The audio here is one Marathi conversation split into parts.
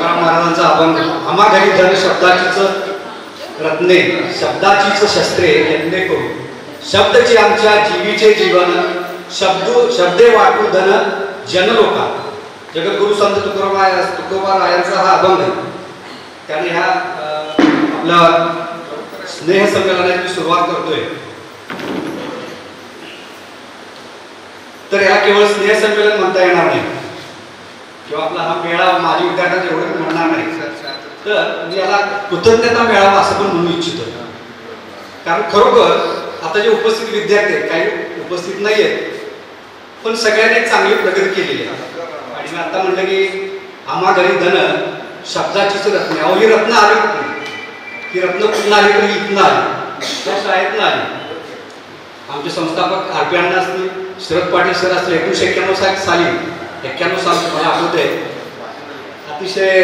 तुकाराम महाराजांचा अभंग आम्हा घरी धन शब्दाचीच रत्ने शब्दाचीच शस्त्रे यत्ने करू शब्दची आमच्या जीवीचे जीवन शब्दे वाटू धन जनलोका जगद्गुरु संत तुकोबारायांचा हा अभंग आहे. त्याने ह्या आपल्या स्नेह संमेलनाची सुरुवात करतोय. तर ह्या केवळ स्नेह संमेलन म्हणता येणार नाही किंवा आपला हा मेळा माझी विद्यार्थ्यांना एवढं म्हणणार नाही. तर मी याला कृतज्ञता मेळावा असं पण म्हणू इच्छितो. कारण खरोखर आता जे उपस्थित विद्यार्थी आहेत काही उपस्थित नाही आहेत पण सगळ्यांनी एक चांगली प्रगती केलेली आहे. आणि मी आता म्हटलं की आम्हा घरी धन शब्दाचीच रत्ने अहो ही रत्न आली कुठली ही रत्न कुठून आली तरी इथनं आली त्या शाळेतनं आली. आमचे संस्थापक RP अण्णा असतील शरद पाटील सर असतील 1991 साली 91 साल मला आठवत आहे. अतिशय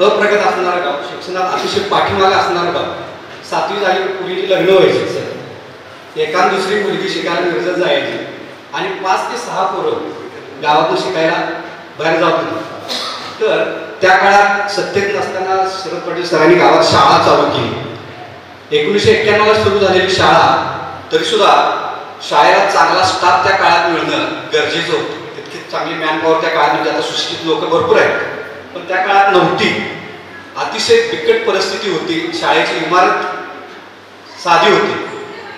अप्रगत असणारं गाव शिक्षणात अतिशय पाठीमागे असणारं गाव. 7वी झाली पूर्वीची लग्न व्हायची सर एका दुसरी मुलगी शिकायला मिरजत जायची आणि 5 ते 6 पोरं गावातून शिकायला बाहेर जात होती. तर त्या काळात सत्तेत नसताना शरद पाटील सरांनी गावात शाळा चालू केली. 1991ला सुरू झालेली शाळा तरी सुद्धा शाळेला चांगला स्टाफ त्या काळात मिळणं गरजेचं होतं. तितकी चांगली मॅनपॉवर त्या काळात म्हणजे आता सुशिक्षित लोक भरपूर आहेत पण त्या काळात नव्हती. अतिशय बिकट परिस्थिती होती. शाळेची इमारत साधी होती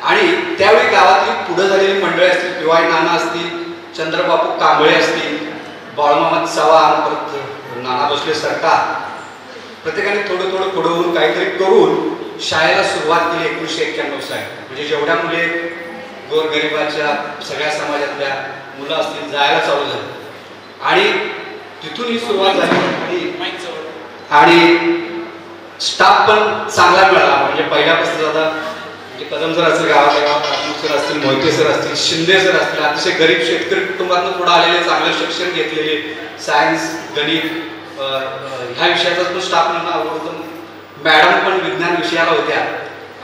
आणि त्यावेळी गावातली पुढे झालेली मंडळी असतील पिवाई नाना असतील चंद्रबापू कांबळे असतील बाळमामा चव्हाण परत नाना भोसले सरकार प्रत्येकाने थोडं थोडं पुढं होऊन काहीतरी करून शाळेला सुरुवात केली 1991 साली. म्हणजे जेवढ्या मुले गोरगरिबाच्या सगळ्या समाजातल्या मुलं असतील जायला चालू झालं आणि तिथून ही सुरुवात झाली. आणि स्टाफ पण चांगला मिळाला. म्हणजे पहिल्यापासून आता म्हणजे कदम सर असतील गावातल्या गावात सर असतील मोहिते सर असतील शिंदे सर असतील अतिशय गरीब शेतकरी कुटुंबातून पुढे आलेले चांगलं शिक्षण घेतलेले सायन्स गणित ह्या विषयाचा पण स्टाफ म्हणून आवडतो. मॅडम पण विज्ञान विषयाला होत्या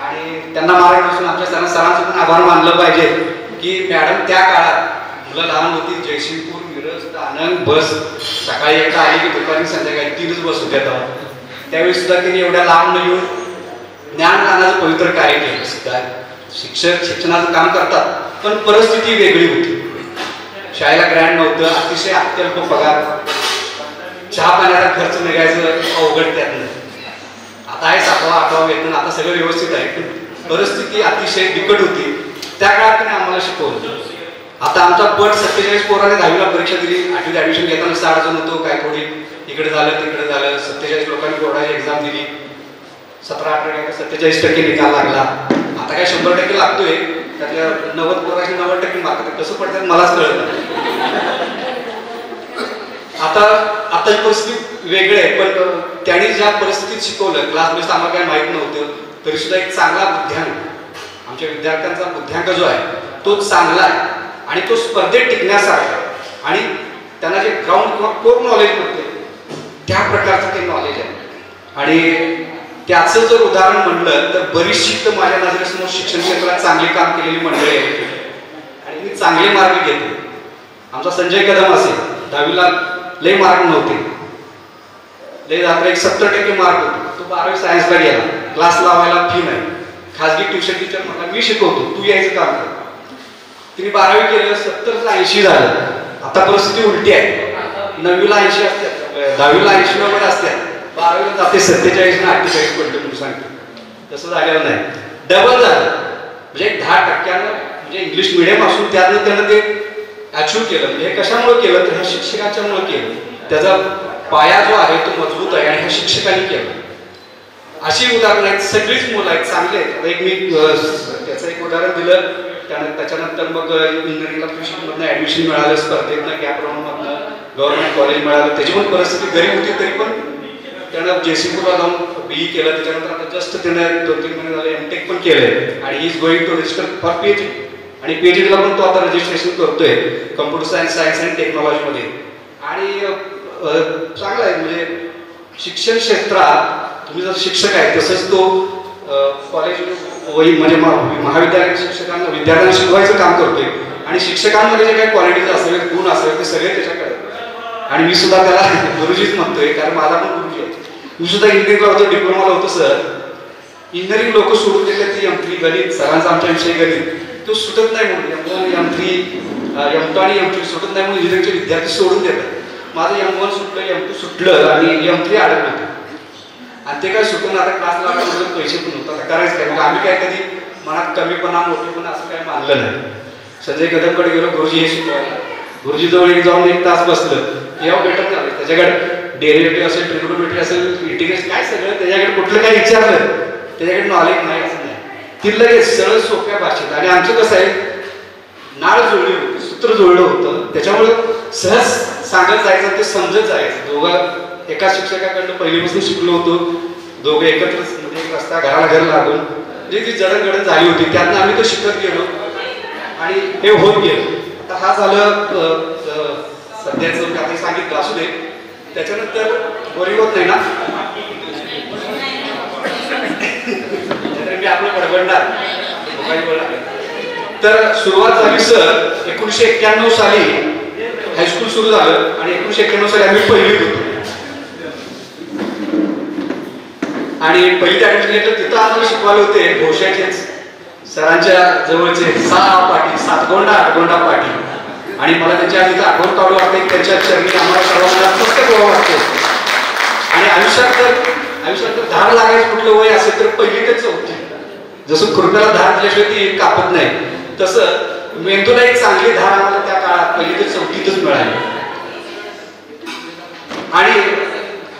आणि त्यांना मार्गदर्शन आमच्या सरांचं पण आभार मानलं पाहिजे की मॅडम त्या काळात मुलं लहान होती. जयसिंगपूर मिरज आनंद बस सकाळी एकदा आली की दुपारी संध्याकाळी 3च बस होत्या. त्यावेळी सुद्धा त्यांनी एवढ्या लांब न येऊन ज्ञानदानाचं पवित्र कार्य केलं. सुद्धा शिक्षणाचं काम करतात पण परिस्थिती वेगळी होती. शाळेला ग्रँड नव्हतं. अतिशय अत्यल्प पगार चहा पाण्याचा खर्च निघायचं अवघड त्यातनं. आता आहे 7वा 8वा वेतन आता सगळं व्यवस्थित आहे पण परिस्थिती अतिशय बिकट होती. त्या काळात त्यांनी आम्हाला शिकवलं. आता आमचा पट 47 पोराने 10वीला परीक्षा दिली. 8वीत ॲडमिशन घेताना 60 जण होतो. काय थोडी इकडे झालं तिकडे झालं. 47 लोकांनी बोर्डाची एक्झाम दिली. 17-18 47% निकाल लागला. आता काय 100% लागतोय त्यातल्या 90 पोरांचे 90% मार्क कसं पडतात मलाच कळत नाही. आता परिस्थिती वेगळी आहे पण त्यांनी ज्या परिस्थितीत शिकवलं क्लास बेस्ट आम्हाला काही माहीत नव्हतं तरी सुद्धा एक चांगला बुद्ध्यांक आमच्या विद्यार्थ्यांचा बुद्ध्यांक जो आहे तो चांगला आहे आणि तो स्पर्धेत टिकण्यासारखा आणि त्यांना जे ग्राउंड किंवा कोर नॉलेज म्हणते त्या प्रकारचं ते नॉलेज आहे. आणि त्याचं जर उदाहरण म्हणलं तर बरीचशी तर माझ्या नजरेसमोर शिक्षण क्षेत्रात चांगले काम केलेली मंडळी आहे आणि मी चांगले मार्क घेतो. आमचा संजय कदम असेल 10वीला लय मार्क नव्हते. लय आपला 70% मार्क होते. तो 12वी सायन्सला गेला. क्लास लावायला फी नाही. खाजगी ट्युशन टीचर म्हटला मी शिकवतो तू यायचं काम कर. तिने 12वी केलं 70चं 80 झालं. आता परिस्थिती उलटी आहे. 9वीला 80 असतात 10वीला 80-90 असतात 12वीला जाते 47 आणि 48 पडलं म्हणून सांगतो. तसं झालेलं नाही. डबल झालं. म्हणजे 10% म्हणजे इंग्लिश मिडियम असून त्यातनं त्यानं ते अचीव केलं. म्हणजे कशामुळे केलं तर ह्या शिक्षकाच्यामुळे केलं. त्याचा पाया जो आहे तो मजबूत आहे आणि ह्या शिक्षकांनी केलं. अशी उदाहरणं आहेत. सगळीच मुलं आहेत चांगले आहेत. आता एक मी त्याचं एक उदाहरण दिलं त्याच्यानंतर मग इंजिनिअरिंगला ट्युशनमधनं ॲडमिशन मिळालं स्पर्धेतनं कॅपराऊंडमधनं गव्हर्नमेंट कॉलेज मिळालं. त्याची पण परिस्थिती गरीब होती तरी पण त्यानं JC-पूरला जाऊन BE केलं. त्याच्यानंतर आता जस्ट त्यानं 2-3 महिने झाले MTech पण केलं आणि he is going to register for PhD आणि PhDला पण तो आता रजिस्ट्रेशन करतोय कम्प्युटर सायन्स आणि टेक्नॉलॉजीमध्ये. आणि चांगलं आहे. म्हणजे शिक्षण क्षेत्रात तुम्ही जर शिक्षक आहे तसंच तो कॉलेज म्हणजे महाविद्यालय शिक्षकांना विद्यार्थ्यांना शिकवायचं काम करतोय आणि शिक्षकांमध्ये जे काही क्वालिटीज असावेत गुण असावेत ते सगळे त्याच्याकडे आणि मी सुद्धा त्याला गुरुजीच म्हणतोय, कारण माझा पण गुरुजी आहे. मी सुद्धा इंजिनिअरिंगला होतो, डिप्लोमाला होतो सर. इंजिनिअरिंग लोक सोडून दिले ती M3 गणित, सरांचा आमच्या विषयी गणित तो सुटत नाही म्हणून M1 M2 आणि M3 सुटत नाही म्हणून इंजिनिअरिंगचे विद्यार्थी सोडून देतात. माझं M1 सुटलं, M2 सुटलं आणि M3 अडकलं होतं. आणि ते काय सुटून आता क्लास लावण्यामध्ये पैसे पण होतात, आता करायचं काय. मग आम्ही काय कधी मनात कमीपणा मोठेपणा असं काय मानलं नाही. संजय कदमकडे गेलो, गुरुजी हे शिकवायला. गुरुजीजवळ जाऊन 1 तास बसलं, यावं भेटत झालं. त्याच्याकडे डेरिव्हेटिव्ह असेल, ट्रिग्नोमेट्री असेल, इंटिग्रेशन काय सगळं त्याच्याकडे कुठलं काय विचारलं त्याच्याकडे नॉलेज नाही असं नाही. ती लगेच सरळ सोप्या भाषेत. आणि आमचं कसं आहे, नाळ जुळली होती, सूत्र जुळलं होतं, त्याच्यामुळं सहज सांगत जायचं, ते समजत जायचं. दोघं एका शिक्षकाकडनं पहिलीपासून शिकलो होतो, दोघं एकत्र म्हणजे एक रस्ता घराला घर लागून म्हणजे ती जडणघडण झाली होती. त्यातनं आम्ही तो शिकत गेलो आणि हे होत गेलो. आता हा झालं सध्याचं मी आता सांगितलं, असू दे. त्याच्यानंतर बोरी होत नाही ना, मी आपलं बडबडणार मोबाईल बोलणार. तर सुरुवात झाली सर 1991 साली हायस्कूल सुरू झालं आणि 1991 साली आम्ही पहिलीत होतो. आणि पहिलीत ऍडमिशन घेतलं, तिथं आम्हाला शिकवायला होते भोशाचेच सरांच्या जवळचे 6 पाटील, 7गोंडा 8गोंडा पाटील. आणि मला त्यांच्या आधी आठवण काढू वाटते, त्यांच्या चरणी आम्हाला सर्वांना पुस्तक व्हावं वाटते. आणि आयुष्यात तर धार लागायचं कुठलं वय असेल तर पहिली ते 4थी. जसं खुरप्याला धार दिल्याशिवाय ती कापत नाही, तसं मेंदूला एक चांगली धार आम्हाला त्या काळात पहिली ते 4थीतच मिळाली. आणि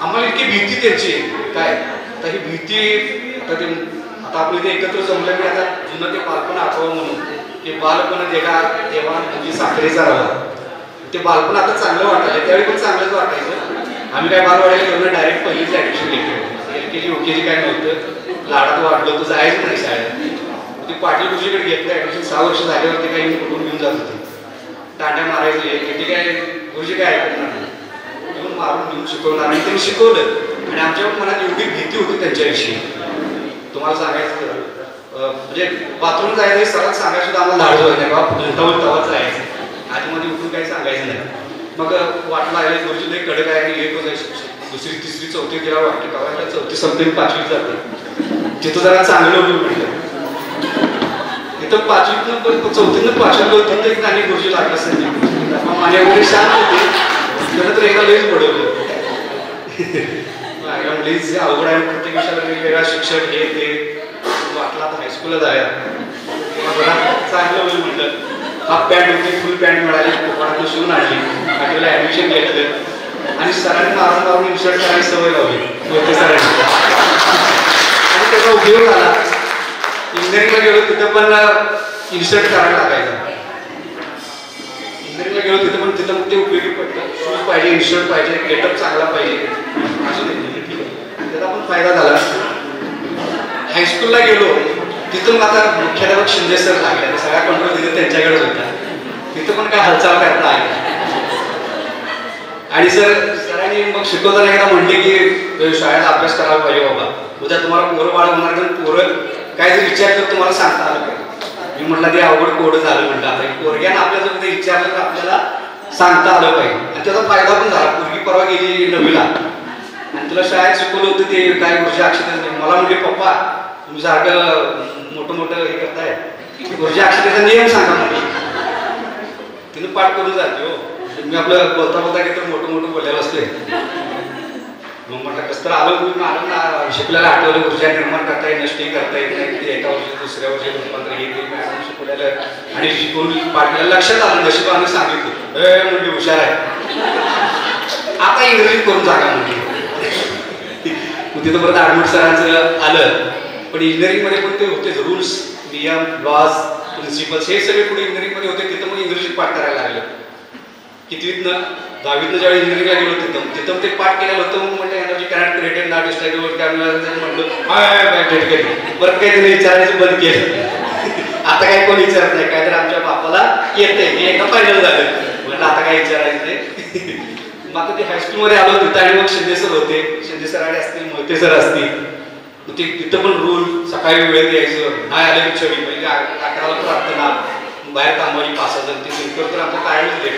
आम्हाला इतकी भीती त्यांची काय, आता ही भीती आता आपलं ते एकत्र जमलं की आता जुनं ते बालपण आठवावं म्हणून की बालपण देगा देवा म्हणजे साखरेचा रवा. ते बालपण आता चांगलं वाटायचं, त्यावेळी पण चांगलंच वाटायचं. आम्ही काय बालवाडीला घेऊन डायरेक्ट पहिलीच ऍडमिशन घेतली. LKG UKG काय नव्हतं, लाडात वाढलो तर जायचं नाही शाळेत. ते पाटील गुरुजीकडे घेतलं ऍडमिशन. 6 वर्ष झाल्यावरती काही कुठून घेऊन जात होते, दांड्या मारायचं. ते काय गुरुजी काय ऐकणार नाही, घेऊन मारून घेऊन शिकवणार. आणि त्यांनी शिकवलं. आणि आमच्या मनात एवढी भीती होती त्यांच्याविषयी, तुम्हाला सांगायचं म्हणजे बाथरूम जायचं सरांना सांगायचं सुद्धा आम्हाला धाडस व्हायचं नाही, बाबा घंटावर तवाच जायचं, आतमध्ये उठून काही सांगायचं नाही. मग वाटलं आहे गुरुजी लई कडक आहे आणि एक दुसरी तिसरी चौथी तिला वाटते का चौथी संपली 5वीत जाते. तिथं जरा चांगलं होईल म्हटलं. तिथं 5वीतनं 4थीतनं 5वीला होती तर आणि गुरुजी लागला संधी माझ्या एवढे शांत होते, त्याला तर एका लईच पडवलं. लईच अवघड आहे, प्रत्येक विषयाला वेगवेगळा शिक्षक हे ते. वाटला आता हायस्कूलला जाऊया, चांगलं होईल म्हटलं. हाफ पॅन्ट होती, फुल पॅन्ट मिळाली, कोकणातून शिवून आणली, आठवीला ऍडमिशन घेतलं. आणि सरांनी मारून इन्सर्ट करायची सवय लावली मोठे सरांनी. आणि त्याचा उपयोग झाला. इंजिनिअरिंगला गेलो तिथं पण इन्सर्ट करायला लागायचा. इंजिनिअरिंगला गेलो तिथं मग ते उपयोगी पडतं. शूज पाहिजे, इन्सर्ट पाहिजे, गेटअप चांगला पाहिजे, त्याचा पण फायदा झाला. हायस्कूलला गेलो तिथून आता मुख्याध्यापक शिंदे सर लागले, सगळ्या कंट्रोल तिथे त्यांच्याकडेच होता. तिथं पण काय हालचाल करता आली. आणि सरांनी मग शिकवताना एकदा म्हणले की शाळेत अभ्यास करायला पाहिजे बाबा, उद्या तुम्हाला पोरं बाळ होणार तर पोरं काय जर विचारलं तुम्हाला सांगता आलं पाहिजे. मी म्हटलं ते अवघड कोडं झालं म्हटलं. आता पोरग्यानं आपल्या जर ते विचारलं तर आपल्याला सांगता आलं पाहिजे. आणि त्याचा फायदा पण झाला. पोरगी परवा गेली 9वीला आणि तुला शाळेत शिकवलं होतं ते काय गुरुजी अक्षतेचं. मला म्हणजे पप्पा तुम्ही सारखं मोठं हे करताय, गुरुजी अक्षतेचा नियम सांगा म्हणजे. तिनं पाठ करून जाते हो. मी आपलं बोलता घेतो मोठं बोलायला असते. मग म्हटलं कसं तर आलो ना, शिकलेलं आठवलं गुरुजी निर्माण करता येत नसते, करता येत नाही. एका वर्षी दुसऱ्या वर्षी रूपांतर हे मॅडम शिकवलेलं आणि शिकवून पाठीला लक्षात आलं. नशिबा आम्ही सांगितलं म्हणजे हुशार आहे, आता इंग्रजी करून जागा म्हणजे. तिथं परत आडमुट सरांचं आलं. पण इंजिनिअरिंगमध्ये पण ते होते रूल्स, नियम, लॉज, प्रिन्सिपल्स हे सगळे पुढे इंजिनिअरिंगमध्ये होते. तिथं मग इंग्रजीत पाठ करायला लागलं. कितवीतनं 10वीतनं ज्यावेळी इंजिनिअरिंगला गेलो तिथं ते पाठ केलेलं होतं. मग म्हटलं एनर्जी कॅनॉट क्रिएटेड नॉट डिस्ट्रॅक्टेबल म्हटलं परत काही त्यांनी विचारायचं बंद केलं. आता काही कोणी विचारत नाही, काय तर आमच्या बापाला येते हे एकदा फायनल झालं. म्हटलं आता काय विचारायचं ते. मग आता ते हायस्कूलमध्ये आलो तिथं आणि मग शिंदे सर होते. शिंदे सर असतील, मोहिते सर असतील. मग ते तिथं पण रूल, सकाळी वेळेत यायचं, नाही आले की छडी म्हणजे 11ला प्रार्थना, बाहेर कामाची 5,000 ती नंतर तर आमचं कायमच लेट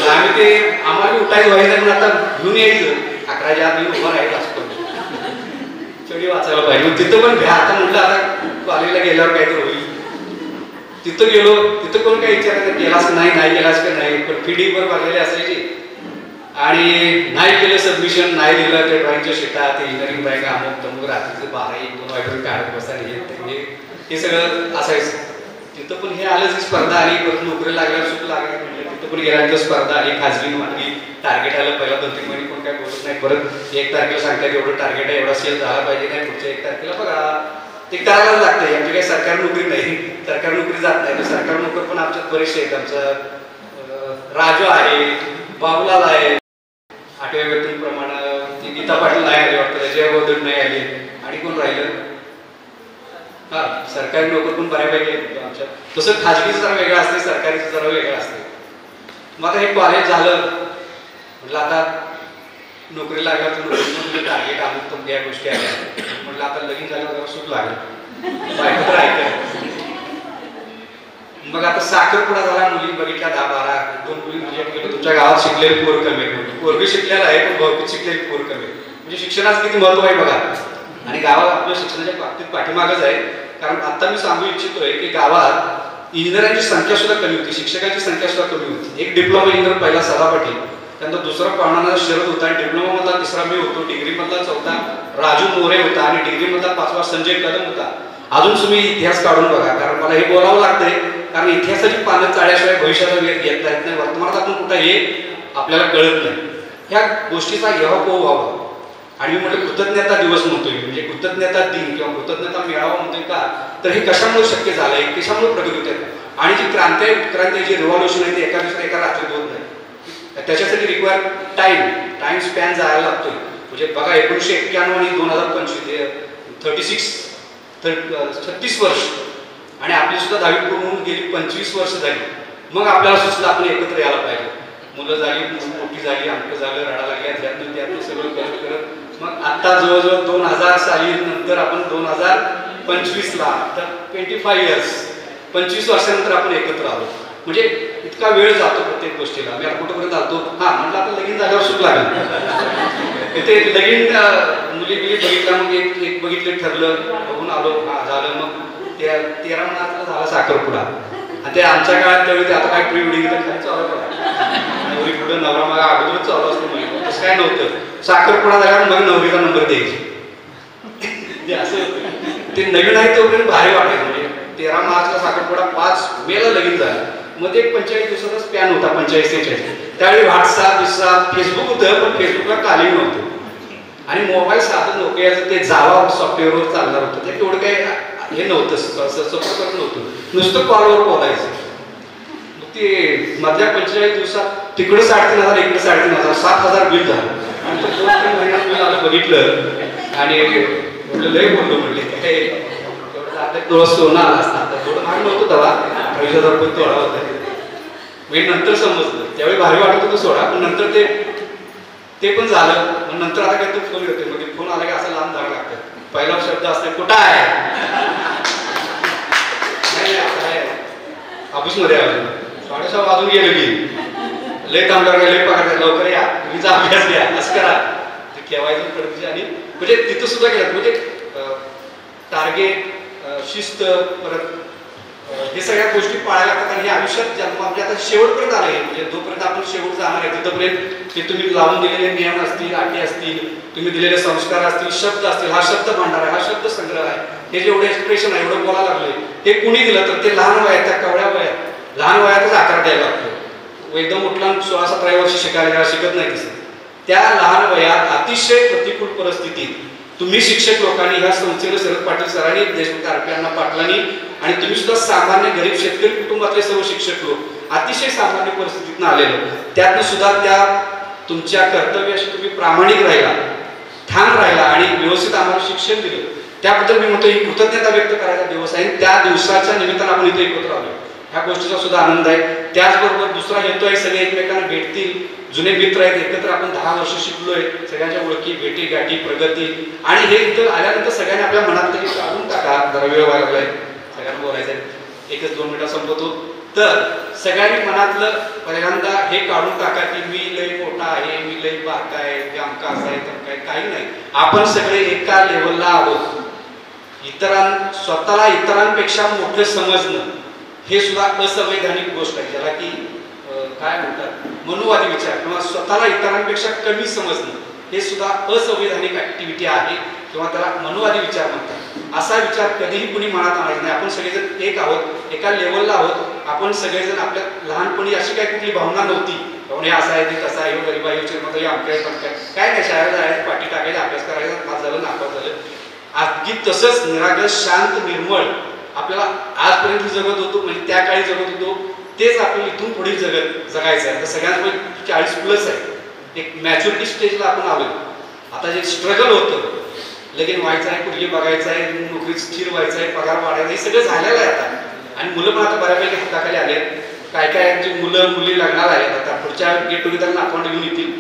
आम्ही ते आम्हाला उठायचं व्हायचं म्हणून आता घेऊन यायचं 11च्या आत उभं राहायचं असतो चढी वाचायला पाहिजे. तिथं पण भ्या आता म्हटलं आता कॉलेजला गेल्यावर काहीतरी होईल. तिथं गेलो तिथं कोण काही विचार केलास नाही केलास का नाही पण फी वर भरलेली असायची आणि नाही केलं सबमिशन नाही दिलं ते ड्रॉइंगच्या शिटा ते इंजिनिअरिंग ड्रॉइंग अमुक तमुक रात्रीचं 12-1-2 वाजेपर्यंत काढत बसता हे सगळं असायचं. तिथं पण हे आलं जी स्पर्धा आली परत नोकरी लागल्यावर सुख लागली म्हणजे तिथं पण गेल्यानंतर स्पर्धा आली खाजगी वाटली टार्गेट आलं पहिला 2-3 महिने कोण काय बोलत नाही परत 1 तारखेला सांगतात एवढं टार्गेट आहे एवढा सेल झाला पाहिजे नाही पुढच्या 1 तारखेला बघा ते करायलाच लागतं. आमची काही सरकारी नोकरी नाही सरकारी नोकरी जात नाही तर सरकारी नोकरी पण आमच्यात बरेचसे आहेत. आमचं राजू आहे बाबूलाल आहे 8व्या व्यक्तींप्रमाणे ती गीता पाटील नाही आली वाटतं जय गोदड नाही आली आणि कोण राहिलं हा सरकारी नोकरी पण बऱ्यापैकी आमच्या तसं खाजगीचं जरा वेगळं असते सरकारीचं जरा वेगळं असते. मग आता हे कॉलेज झालं म्हटलं आता नोकरी लागल्यावर नोकरी टार्गेट अमुक या गोष्टी आल्या म्हटलं आता लगीन झाल्यावर जरा सुख लागलं बायको तर ऐकलं. मग आता साखरपुडा झाला मुली बघितल्या 10-12 2 मुली म्हणजे तुमच्या गावात शिकलेली पोर कमी पोरगी शिकलेला आहे पण बहुतेक शिकलेली पोर कमी म्हणजे शिक्षणाचं किती महत्व आहे बघा. आणि गावात आपल्या शिक्षणाच्या बाबतीत पाठीमागच आहे कारण आता मी सांगू इच्छितोय की गावात इंजिनिअरांची संख्या सुद्धा कमी होती शिक्षकांची संख्या सुद्धा कमी होती. एक डिप्लोमा इंजिनियर पहिला सदा पाटील त्यानंतर दुसरा पावणारा शरद होता आणि डिप्लोमा मधला तिसरा मी होतो डिग्री मधला चौथा राजू मोरे होता आणि डिग्री मधला 5वा संजय कदम होता. अजून तुम्ही इतिहास काढून बघा कारण मला हे बोलावं लागतंय कारण इतिहासाची पानं चाळल्याशिवाय भविष्याचा वेग येत नाही वर्तमानात आपण कुठं हे आपल्याला कळत नाही. ह्या गोष्टीचा यहोवाह व्हावा आणि मी म्हटलं कृतज्ञता दिवस म्हणतोय म्हणजे कृतज्ञता दिन किंवा कृतज्ञता मेळावा म्हणतोय का तर हे कशामुळे शक्य झालंय कशामुळे प्रगती होते आणि जी क्रांती आहे उत्क्रांती जी रिव्हॉल्युशन आहे ती एका दिवसात एका रात्रीत होत नाही. त्याच्यासाठी रिक्वायर टाइम स्पॅन जायला लागतोय म्हणजे बघा 1991 आणि 2025 36 वर्ष आणि आपली सुद्धा 10वी पूर्ण होऊन गेली 25 वर्ष झाली. मग आपल्याला सुद्धा आपण एकत्र यायला पाहिजे. मुलं झाली मोठी झाली अंक झालं रडा लागल्या त्यातून सगळं करत मग आता जवळजवळ 2000 साली नंतर आपण 2025 ला तर 25 इयर्स 25 वर्षानंतर आपण एकत्र आलो म्हणजे इतका वेळ जातो प्रत्येक गोष्टीला. मी आता कुठपर्यंत आलतो हा म्हटलं आता लगीन झाल्यावर सुख लागेल ते लगीन मुली बघितल्या मग एक बघितले ठरलं बघून आलो हा झालं मग 13 मार्चला झाला साखरपुडा आणि ते आमच्या काळात त्यावेळी आता काय प्री वेडिंग खाली चालू नवरी पुढे नवरा मग अगोदरच चालू असतो म्हणजे तसं काय नव्हतं. साखरपुडा झाल्यावर मग नवरीचा नंबर द्यायची असं होतं ते नवीन आहे तोपर्यंत भारी वाटायचं म्हणजे 13 मार्चला साखरपुडा 5 मेला लगीन झाला मध्ये 45 दिवसाचा स्पॅन होता 45-46 त्यावेळी व्हॉट्सअप फेसबुक होतं पण फेसबुकला कॉलिंग नव्हतं आणि मोबाईल साधन नोकियाचं ते जावा सॉफ्टवेअरवर चालणार होतं ते तेवढं काही हे नव्हतं सपोर्ट नव्हतं नुसतं कॉलवर बोलायचं. मग ते मधल्या 45 दिवसात तिकडं 3,500 इकडं 3,500 7,000 बिल झालं आणि 2-3 महिन्यात बिल आलं बघितलं आणि म्हटलं लय बोललो म्हणले काय आता थोडं सोनं आला असता थोडं महाग नव्हतं तेव्हा 28,000 रुपये तोडा होता मी नंतर समजलं त्यावेळी भारी वाटत होतं सोडा पण नंतर ते पण झालं मग नंतर आता काय तो फोन येतोय म्हणजे फोन आला की असं लांब जावं लागतं. पहिला शब्द असते कुठं आहे ऑफिसमध्ये आलं 6:30 वाजून गेलं की लय काम करा लय पगार लवकर या तुम्हीचा अभ्यास घ्या असं करा ते केवायचं पडते आणि म्हणजे तिथं सुद्धा गेलं म्हणजे टार्गेट शिस्त परत हे सगळ्या गोष्टी पाळायला लागतात आणि हे आयुष्यात जन्म आपल्या आता शेवटपर्यंत आलं आहे म्हणजे जोपर्यंत आपण शेवट जाणार आहे तिथपर्यंत ते तुम्ही लावून दिलेले नियम असतील अटी असतील तुम्ही दिलेले संस्कार असतील शब्द असतील हा शब्द भांडार आहे हा शब्द संग्रह आहे हे जेवढे एक्सप्रेशन आहे एवढं बोलायला लागले ते कुणी दिलं तर ते लहान वयात त्या कवड्या वयात लहान वयातच आकार द्यायला लागतो. एकदम उठला 16-17 वर्ष शिकायला शिकत नाही तसं त्या लहान वयात अतिशय प्रतिकूल परिस्थितीत तुम्ही शिक्षक लोकांनी ह्या संस्थेला शरद पाटील सरांनी देशमुख अण्णा पाटलांनी आणि तुम्ही सुद्धा सामान्य गरीब शेतकरी कुटुंबातले सर्व शिक्षक लोक अतिशय सामान्य परिस्थितीतून आलेलो त्यातनं सुद्धा त्या तुमच्या कर्तव्याशी तुम्ही प्रामाणिक राहिला ठाम राहिला आणि व्यवस्थित आम्हाला शिक्षण दिलं त्याबद्दल मी म्हणतो ही कृतज्ञता व्यक्त करायचा दिवस आहे. त्या दिवसाच्या निमित्तानं आपण इथे एकत्र आलो ह्या गोष्टीचा सुद्धा आनंद आहे. त्याचबरोबर दुसरा हेतू आहे, सगळे एकमेकांना भेटतील, जुने मित्र आहेत, एकत्र आपण 10 वर्ष शिकलोय, सगळ्यांच्या ओळखी, भेटी गाठी, प्रगती. आणि हे इथं आल्यानंतर सगळ्यांनी आपल्या मनात तरी काढून टाका, जरा वेळ व्हायला लागलाय, सगळ्यांना बोलायचं आहे, 1-2 मिनिटात संपवतो. तर सगळ्यांनी मनातलं पहिल्यांदा हे काढून टाका की मी लय मोठा आहे, मी लय बारका आहे, ते आमका असं आहे, तर काय काही नाही. आपण सगळे एका लेवलला आहोत. स्वतःला इतरांपेक्षा मोठं समजणं हे सुद्धा असंवैधानिक गोष्ट आहे, ज्याला की काय म्हणतात, मनुवादी विचार किंवा स्वतःला इतरांपेक्षा कमी समजणं हे सुद्धा असंवैधानिक ऍक्टिव्हिटी आहे किंवा त्याला मनुवादी विचार म्हणतात. असा विचार कधीही कुणी मनात आणायचा नाही. आपण सगळेजण एक आहोत, एका लेवलला आहोत. आपण सगळेजण आपल्या लहानपणी अशी काही कुठली भावना नव्हती, हे असं आहे ते तसं आहे, गरीबाईचे मत आमच्या पण काय नाही, शाळेला जायचं, पाठी टाकायचं, अभ्यास करायचा, पास झालं, नापास झालं. अगदी तसंच निरागस, शांत, निर्मळ आपल्याला आजपर्यंत जगत होतो, म्हणजे त्या काळी जगत होतो, तेच आपण इथून पुढे जगायचं आहे. तर सगळ्यांना 40+ आहे, एक मॅच्युरिटी स्टेजला आपण आलो. आता जे स्ट्रगल होतं, लगीन व्हायचं आहे, कुठली बघायचं आहे, नोकरी स्थिर व्हायचं आहे, पगार वाढायचा, हे सगळं झालेलं आहे आता. आणि मुलं पण आता बऱ्यापैकी हाताखाली आले. काय काय मुलं मुली लग्नाला आहेत, आता पुढच्या गेट टुगेदरला अकाउंट घेऊन येतील.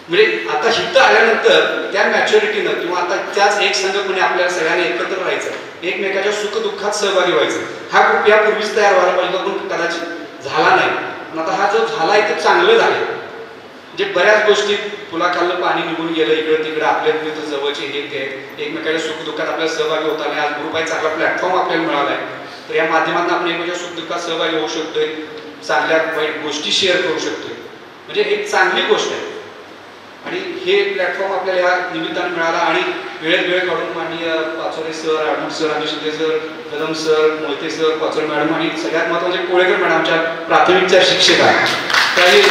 म्हणजे आता हित आल्यानंतर त्या मॅच्युरिटीनं किंवा आता त्याच एक संघपणे आपल्याला सगळ्यांनी एकत्र राहायचं, एकमेकाच्या सुखदुःखात सहभागी व्हायचं. हा ग्रुप यापूर्वीच तयार व्हायला पाहिजे, पण कदाचित झाला नाही. पण आता हा जो झाला आहे ते चांगलं झालं. म्हणजे बऱ्याच गोष्टी फुलाखालनं पाणी निघून गेलं, इकडं तिकडं आपल्या मित्र जवळचे हे ते एकमेकाच्या सुखदुःखात आपल्याला सहभागी होता नाही. आज ग्रुप आहे, चांगला प्लॅटफॉर्म आपल्याला मिळाला आहे. तर या माध्यमातून आपण एकमेकाच्या सुखदुःखात सहभागी होऊ शकतोय, चांगल्या वाईट गोष्टी शेअर करू शकतोय. म्हणजे एक चांगली गोष्ट आहे. आणि हे प्लॅटफॉर्म आपल्याला या निमित्तानं मिळाला. आणि वेळेत वेळ काढून माननीय Pachore sir, Admut sir, Anil Shinde sir, Kadam sir, Mohite sir, Pachore madam आणि सगळ्यात महत्त्वाचे कोळेकर मॅडम, आमच्या प्राथमिकच्या शिक्षिका, त्याही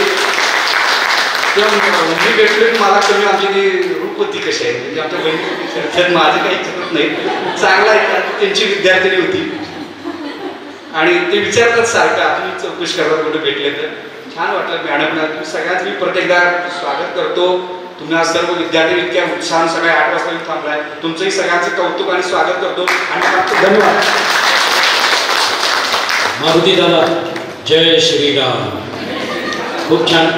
मी भेटलो की मला कमी आमची ती रूपवती कशी आहे, म्हणजे आमच्या बहिणी, माझं काही चुकत नाही, चांगला आहे. त्यांची विद्यार्थिनी होती आणि ते विचारतात सारखं, तुम्ही चौकशी करतात कुठे भेटले तर. छान वाटलं मॅडमला. तुम्ही सगळ्यांचं मी परत एकदा स्वागत करतो. तुम्ही आज सर्व विद्यार्थी इतक्या उत्साहान सगळे 8 वाजता थांबलाय. तुमचंही सगळ्यांचं कौतुक आणि स्वागत करतो आणि धन्यवाद. मारुती दादा, जय श्रीराम. खूप छान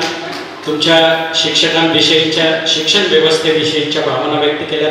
तुमच्या शिक्षकांविषयीच्या, शिक्षण व्यवस्थेविषयीच्या भावना व्यक्त केल्या.